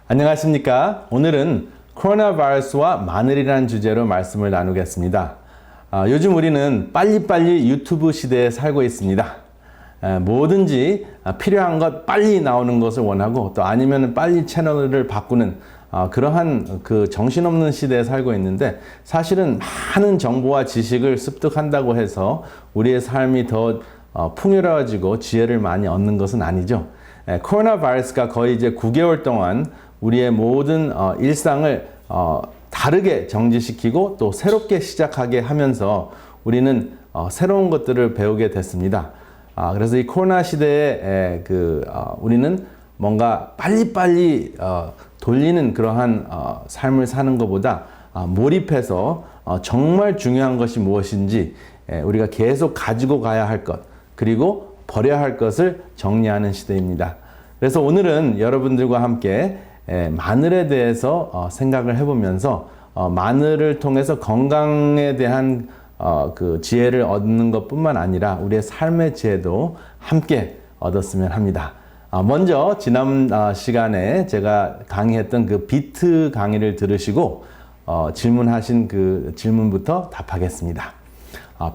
안녕하십니까? 오늘은 코로나 바이러스와 마늘이라는 주제로 말씀을 나누겠습니다. 요즘 우리는 빨리빨리 유튜브 시대에 살고 있습니다. 뭐든지 필요한 것 빨리 나오는 것을 원하고 또 아니면 빨리 채널을 바꾸는 그러한 그 정신없는 시대에 살고 있는데, 사실은 많은 정보와 지식을 습득한다고 해서 우리의 삶이 더 풍요로워지고 지혜를 많이 얻는 것은 아니죠. 코로나 바이러스가 거의 이제 9개월 동안 우리의 모든 일상을 다르게 정지시키고 또 새롭게 시작하게 하면서 우리는 새로운 것들을 배우게 됐습니다. 그래서 이 코로나 시대에 우리는 뭔가 빨리빨리 돌리는 그러한 삶을 사는 것보다 몰입해서 정말 중요한 것이 무엇인지 우리가 계속 가지고 가야 할 것, 그리고 버려야 할 것을 정리하는 시대입니다. 그래서 오늘은 여러분들과 함께 마늘에 대해서 생각을 해보면서 마늘을 통해서 건강에 대한 그 지혜를 얻는 것뿐만 아니라 우리의 삶의 지혜도 함께 얻었으면 합니다. 먼저 지난 시간에 제가 강의했던 그 비트 강의를 들으시고 질문하신 그 질문부터 답하겠습니다.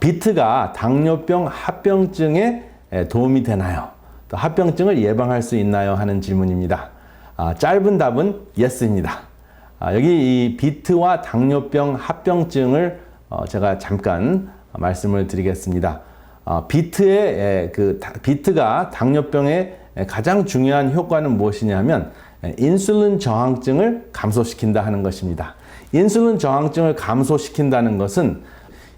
비트가 당뇨병 합병증에 도움이 되나요? 또 합병증을 예방할 수 있나요? 하는 질문입니다. 짧은 답은 yes입니다. 여기 이 비트와 당뇨병 합병증을 제가 잠깐 말씀을 드리겠습니다. 비트가 당뇨병의 가장 중요한 효과는 무엇이냐면 인슐린 저항증을 감소시킨다 하는 것입니다. 인슐린 저항증을 감소시킨다는 것은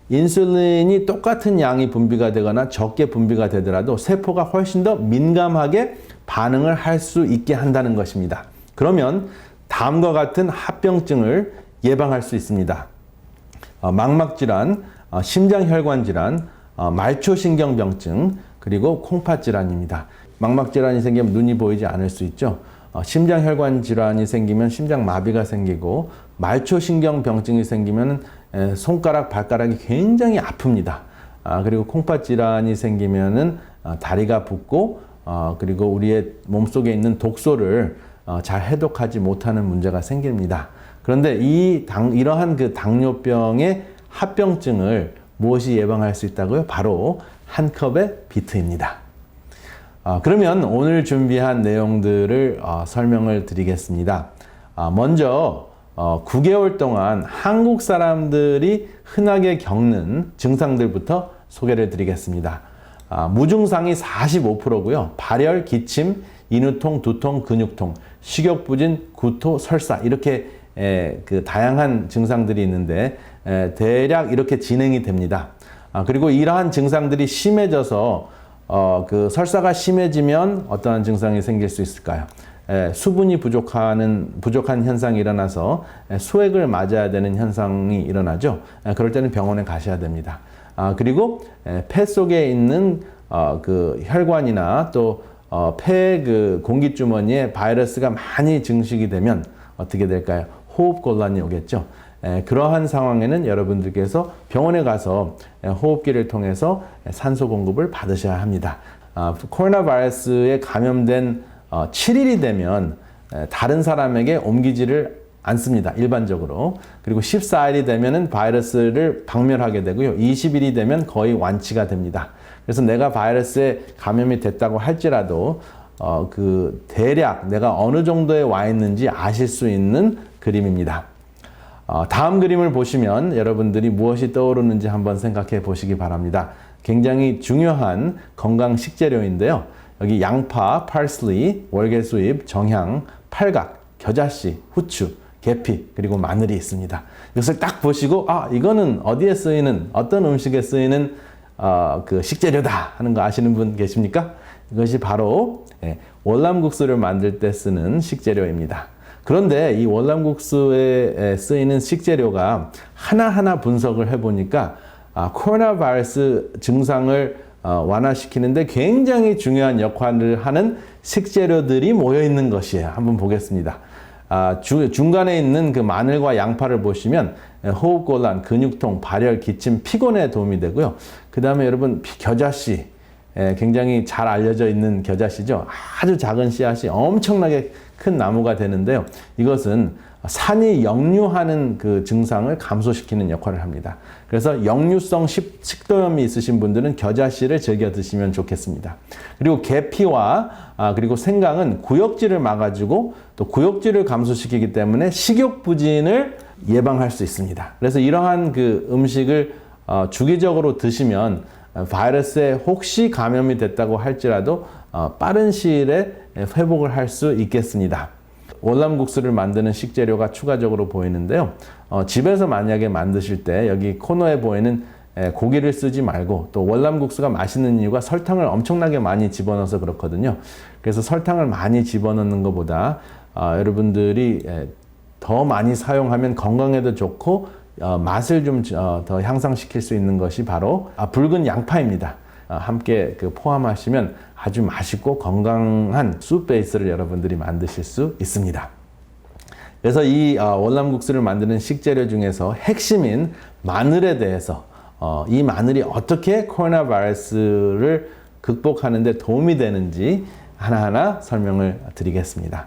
인슐린이 똑같은 양이 분비가 되거나 적게 분비가 되더라도 세포가 훨씬 더 민감하게 반응을 할 수 있게 한다는 것입니다. 그러면 다음과 같은 합병증을 예방할 수 있습니다. 망막질환, 심장혈관질환, 말초신경병증, 그리고 콩팥질환입니다. 망막질환이 생기면 눈이 보이지 않을 수 있죠. 심장혈관 질환이 생기면 심장마비가 생기고, 말초신경병증이 생기면 손가락, 발가락이 굉장히 아픕니다. 그리고 콩팥질환이 생기면은 다리가 붓고, 그리고 우리의 몸속에 있는 독소를 잘 해독하지 못하는 문제가 생깁니다. 그런데 이러한 그 당뇨병의 합병증을 무엇이 예방할 수 있다고요? 바로 한 컵의 비트입니다. 그러면 오늘 준비한 내용들을 설명을 드리겠습니다. 먼저 9개월 동안 한국 사람들이 흔하게 겪는 증상들부터 소개를 드리겠습니다. 무증상이 45%고요. 발열, 기침, 인후통, 두통, 근육통, 식욕부진, 구토, 설사, 이렇게 그 다양한 증상들이 있는데 대략 이렇게 진행이 됩니다. 그리고 이러한 증상들이 심해져서 그 설사가 심해지면 어떠한 증상이 생길 수 있을까요? 수분이 부족한 현상이 일어나서 소액을 맞아야 되는 현상이 일어나죠. 그럴 때는 병원에 가셔야 됩니다. 그리고 폐 속에 있는 그 혈관이나 또 폐 그 공기주머니에 바이러스가 많이 증식이 되면 어떻게 될까요? 호흡곤란이 오겠죠. 그러한 상황에는 여러분들께서 병원에 가서 호흡기를 통해서 산소 공급을 받으셔야 합니다. 코로나 바이러스에 감염된 7일이 되면 다른 사람에게 옮기지를 않습니다. 일반적으로. 그리고 14일이 되면은 바이러스를 박멸하게 되고요. 20일이 되면 거의 완치가 됩니다. 그래서 내가 바이러스에 감염이 됐다고 할지라도 대략 내가 어느 정도에 와 있는지 아실 수 있는 그림입니다. 다음 그림을 보시면 여러분들이 무엇이 떠오르는지 한번 생각해 보시기 바랍니다. 굉장히 중요한 건강 식재료인데요. 여기 양파, parsley, 월계수잎, 정향, 팔각, 겨자씨, 후추, 계피, 그리고 마늘이 있습니다. 이것을 딱 보시고 이거는 어디에 쓰이는, 어떤 음식에 쓰이는 그 식재료다 하는 거 아시는 분 계십니까? 이것이 바로 월남국수를 만들 때 쓰는 식재료입니다. 그런데 이 월남국수에 쓰이는 식재료가 하나하나 분석을 해보니까 코로나 바이러스 증상을 완화시키는데 굉장히 중요한 역할을 하는 식재료들이 모여 있는 것이에요. 한번 보겠습니다. 중간에 있는 그 마늘과 양파를 보시면 호흡곤란, 근육통, 발열, 기침, 피곤에 도움이 되고요. 그 다음에 여러분 겨자씨, 굉장히 잘 알려져 있는 겨자씨죠. 아주 작은 씨앗이 엄청나게 큰 나무가 되는데요. 이것은 산이 역류하는 그 증상을 감소시키는 역할을 합니다. 그래서 역류성 식도염이 있으신 분들은 겨자씨를 즐겨 드시면 좋겠습니다. 그리고 계피와 그리고 생강은 구역질을 막아주고 또 구역질을 감소시키기 때문에 식욕부진을 예방할 수 있습니다. 그래서 이러한 그 음식을 주기적으로 드시면 바이러스에 혹시 감염이 됐다고 할지라도 빠른 시일에 회복을 할 수 있겠습니다. 월남국수를 만드는 식재료가 추가적으로 보이는데요. 집에서 만약에 만드실 때 여기 코너에 보이는 고기를 쓰지 말고, 또 월남국수가 맛있는 이유가 설탕을 엄청나게 많이 집어넣어서 그렇거든요. 그래서 설탕을 많이 집어넣는 것보다 여러분들이 더 많이 사용하면 건강에도 좋고 맛을 좀 더 향상시킬 수 있는 것이 바로 붉은 양파입니다. 함께 포함하시면 아주 맛있고 건강한 숲 베이스를 여러분들이 만드실 수 있습니다. 그래서 이 월남국수를 만드는 식재료 중에서 핵심인 마늘에 대해서 이 마늘이 어떻게 코로나 바이러스를 극복하는 데 도움이 되는지 하나하나 설명을 드리겠습니다.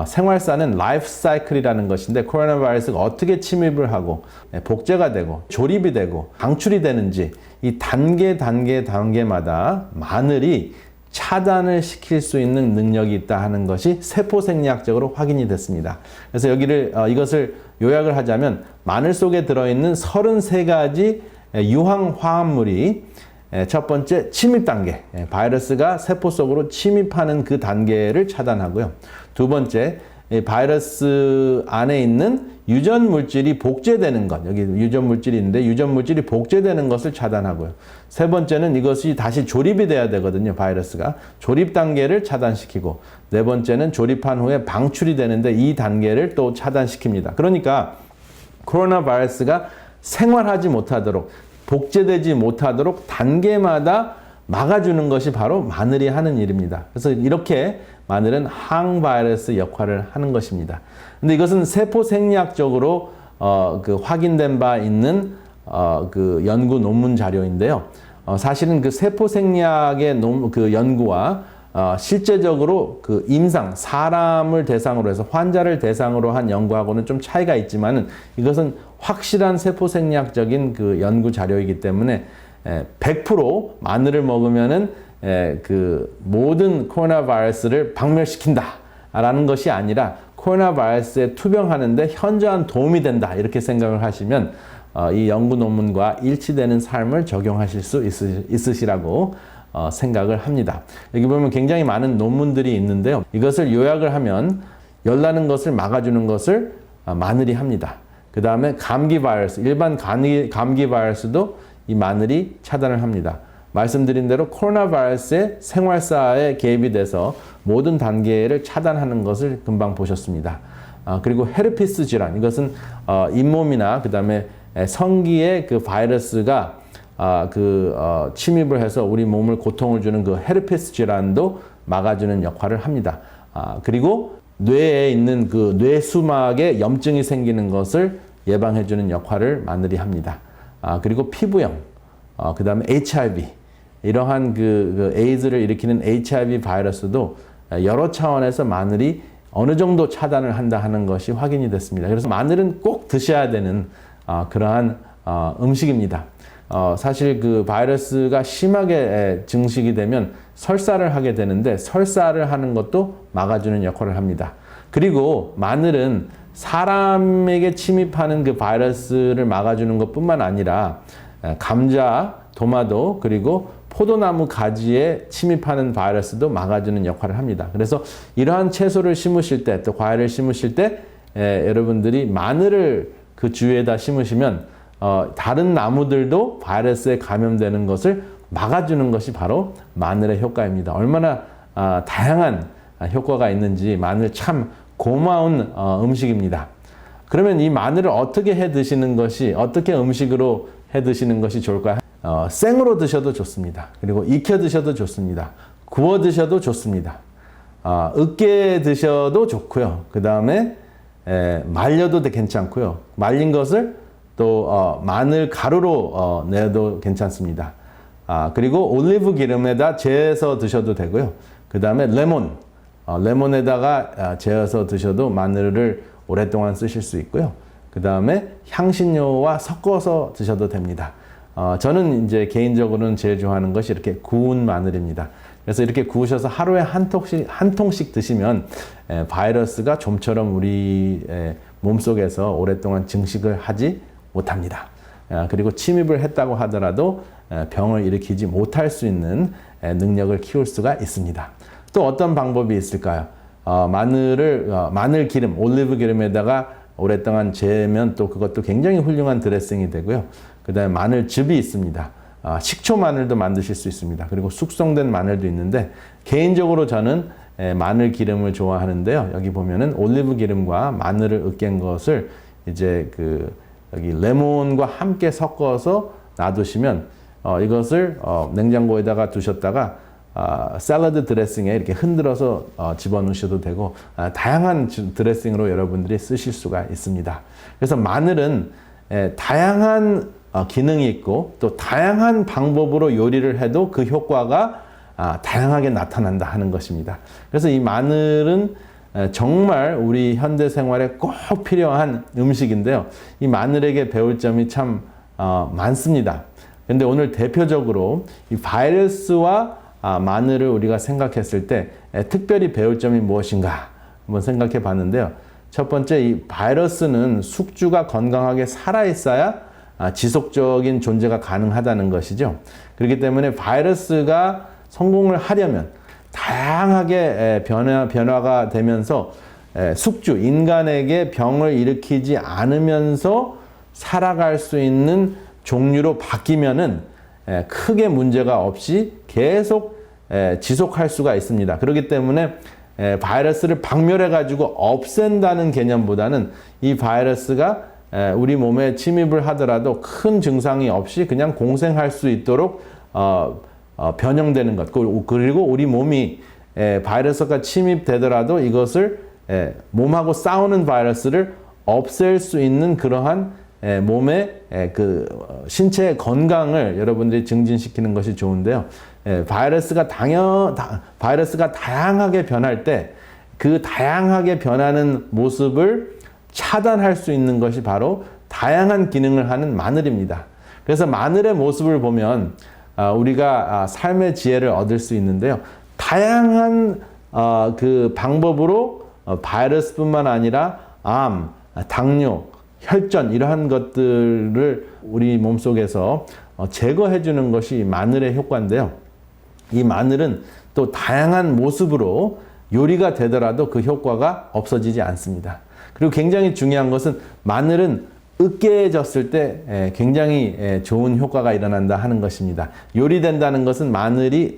생활사는 라이프 사이클이라는 것인데, 코로나 바이러스가 어떻게 침입을 하고 복제가 되고 조립이 되고 방출이 되는지 이 단계마다 마늘이 차단을 시킬 수 있는 능력이 있다 하는 것이 세포생리학적으로 확인이 됐습니다. 그래서 이것을 요약을 하자면 마늘 속에 들어있는 33가지 유황 화합물이 첫 번째 침입 단계, 바이러스가 세포 속으로 침입하는 그 단계를 차단하고요. 두 번째, 바이러스 안에 있는 유전 물질이 복제되는 것, 여기 유전 물질이 있는데 유전 물질이 복제되는 것을 차단하고요. 세 번째는 이것이 다시 조립이 돼야 되거든요. 바이러스가 조립 단계를 차단시키고, 네 번째는 조립한 후에 방출이 되는데 이 단계를 또 차단시킵니다. 그러니까 코로나 바이러스가 생활하지 못하도록, 복제되지 못하도록 단계마다 막아주는 것이 바로 마늘이 하는 일입니다. 그래서 이렇게 마늘은 항바이러스 역할을 하는 것입니다. 근데 이것은 세포 생리학적으로 확인된 바 있는 그 연구 논문 자료인데요. 사실은 그 세포 생리학의 그 연구와 실제적으로 그 임상, 사람을 대상으로 해서 환자를 대상으로 한 연구하고는 좀 차이가 있지만은 이것은 확실한 세포 생리학적인 그 연구 자료이기 때문에 100% 마늘을 먹으면은 그 모든 코로나 바이러스를 박멸시킨다 라는 것이 아니라 코로나 바이러스에 투병하는데 현저한 도움이 된다, 이렇게 생각을 하시면 이 연구 논문과 일치되는 삶을 적용하실 수 있으시라고 생각을 합니다. 여기 보면 굉장히 많은 논문들이 있는데요. 이것을 요약을 하면 열나는 것을 막아주는 것을 마늘이 합니다. 그 다음에 감기 바이러스, 일반 감기 바이러스도 이 마늘이 차단을 합니다. 말씀드린 대로 코로나 바이러스의 생활사에 개입이 돼서 모든 단계를 차단하는 것을 금방 보셨습니다. 그리고 헤르피스 질환, 이것은 잇몸이나 그 다음에 성기에 그 바이러스가 침입을 해서 우리 몸을 고통을 주는 그 헤르피스 질환도 막아주는 역할을 합니다. 그리고 뇌에 있는 그 뇌수막에 염증이 생기는 것을 예방해주는 역할을 마늘이 합니다. 그리고 피부염, 그 다음에 HIV, 이러한 그 에이즈를 일으키는 HIV 바이러스도 여러 차원에서 마늘이 어느 정도 차단을 한다 하는 것이 확인이 됐습니다. 그래서 마늘은 꼭 드셔야 되는 그러한 음식입니다. 사실 그 바이러스가 심하게 증식이 되면 설사를 하게 되는데 설사를 하는 것도 막아주는 역할을 합니다. 그리고 마늘은 사람에게 침입하는 그 바이러스를 막아주는 것뿐만 아니라 감자, 도마도, 그리고 포도나무 가지에 침입하는 바이러스도 막아주는 역할을 합니다. 그래서 이러한 채소를 심으실 때, 또 과일을 심으실 때 여러분들이 마늘을 그 주위에다 심으시면 다른 나무들도 바이러스에 감염되는 것을 막아주는 것이 바로 마늘의 효과입니다. 얼마나 다양한 효과가 있는지 마늘 참 고마운 음식입니다. 그러면 이 마늘을 어떻게 해 드시는 것이, 어떻게 음식으로 해 드시는 것이 좋을까요? 생으로 드셔도 좋습니다. 그리고 익혀 드셔도 좋습니다. 구워 드셔도 좋습니다. 으깨 드셔도 좋고요. 그 다음에 말려도 괜찮고요. 말린 것을 또 마늘 가루로 내도 괜찮습니다. 그리고 올리브 기름에다 재서 드셔도 되고요. 그 다음에 레몬, 레몬에다가 재워서 드셔도 마늘을 오랫동안 쓰실 수 있고요. 그 다음에 향신료와 섞어서 드셔도 됩니다. 저는 이제 개인적으로는 제일 좋아하는 것이 이렇게 구운 마늘입니다. 그래서 이렇게 구우셔서 하루에 한 통씩 드시면 바이러스가 좀처럼 우리 몸속에서 오랫동안 증식을 하지 못합니다. 그리고 침입을 했다고 하더라도 병을 일으키지 못할 수 있는 능력을 키울 수가 있습니다. 또 어떤 방법이 있을까요? 마늘 기름, 올리브 기름에다가 오랫동안 재면 또 그것도 굉장히 훌륭한 드레싱이 되고요. 그 다음에 마늘즙이 있습니다. 식초 마늘도 만드실 수 있습니다. 그리고 숙성된 마늘도 있는데 개인적으로 저는 마늘 기름을 좋아하는데요. 여기 보면은 올리브 기름과 마늘을 으깬 것을 이제 여기 레몬과 함께 섞어서 놔두시면 이것을 냉장고에다가 두셨다가 샐러드 드레싱에 이렇게 흔들어서 집어넣으셔도 되고 다양한 드레싱으로 여러분들이 쓰실 수가 있습니다. 그래서 마늘은 다양한 기능이 있고 또 다양한 방법으로 요리를 해도 그 효과가 다양하게 나타난다 하는 것입니다. 그래서 이 마늘은 정말 우리 현대 생활에 꼭 필요한 음식인데요. 이 마늘에게 배울 점이 참 많습니다. 근데 오늘 대표적으로 이 바이러스와 마늘을 우리가 생각했을 때 특별히 배울 점이 무엇인가 한번 생각해 봤는데요. 첫 번째, 이 바이러스는 숙주가 건강하게 살아있어야 지속적인 존재가 가능하다는 것이죠. 그렇기 때문에 바이러스가 성공을 하려면 다양하게 변화가 되면서 숙주, 인간에게 병을 일으키지 않으면서 살아갈 수 있는 종류로 바뀌면은 크게 문제가 없이 계속 지속할 수가 있습니다. 그렇기 때문에 바이러스를 박멸해 가지고 없앤다는 개념보다는 이 바이러스가 우리 몸에 침입을 하더라도 큰 증상이 없이 그냥 공생할 수 있도록 변형되는 것, 그리고 우리 몸이 바이러스가 침입되더라도 이것을 몸하고 싸우는 바이러스를 없앨 수 있는 그러한 몸의 신체의 건강을 여러분들이 증진시키는 것이 좋은데요. 바이러스가 다양하게 변할 때 그 다양하게 변하는 모습을 차단할 수 있는 것이 바로 다양한 기능을 하는 마늘입니다. 그래서 마늘의 모습을 보면 우리가 삶의 지혜를 얻을 수 있는데요. 다양한 그 방법으로 바이러스뿐만 아니라 암, 당뇨, 혈전 이러한 것들을 우리 몸속에서 제거해 주는 것이 마늘의 효과인데요. 이 마늘은 또 다양한 모습으로 요리가 되더라도 그 효과가 없어지지 않습니다. 그리고 굉장히 중요한 것은 마늘은 으깨졌을 때 굉장히 좋은 효과가 일어난다 하는 것입니다. 요리된다는 것은 마늘이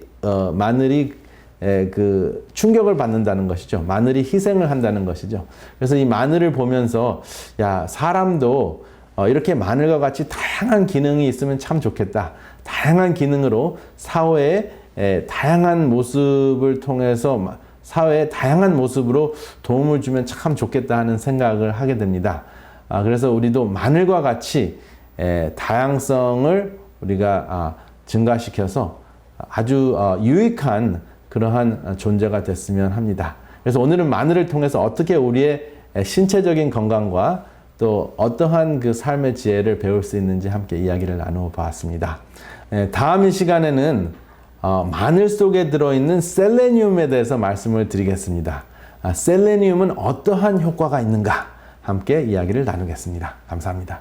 그 충격을 받는다는 것이죠. 마늘이 희생을 한다는 것이죠. 그래서 이 마늘을 보면서 사람도 이렇게 마늘과 같이 다양한 기능이 있으면 참 좋겠다. 다양한 기능으로 사회에 다양한 모습을 통해서 사회에 다양한 모습으로 도움을 주면 참 좋겠다 하는 생각을 하게 됩니다. 그래서 우리도 마늘과 같이 다양성을 우리가 증가시켜서 아주 유익한 그러한 존재가 됐으면 합니다. 그래서 오늘은 마늘을 통해서 어떻게 우리의 신체적인 건강과 또 어떠한 그 삶의 지혜를 배울 수 있는지 함께 이야기를 나누어 보았습니다. 다음 시간에는 마늘 속에 들어있는 셀레늄에 대해서 말씀을 드리겠습니다. 셀레늄은 어떠한 효과가 있는가 함께 이야기를 나누겠습니다. 감사합니다.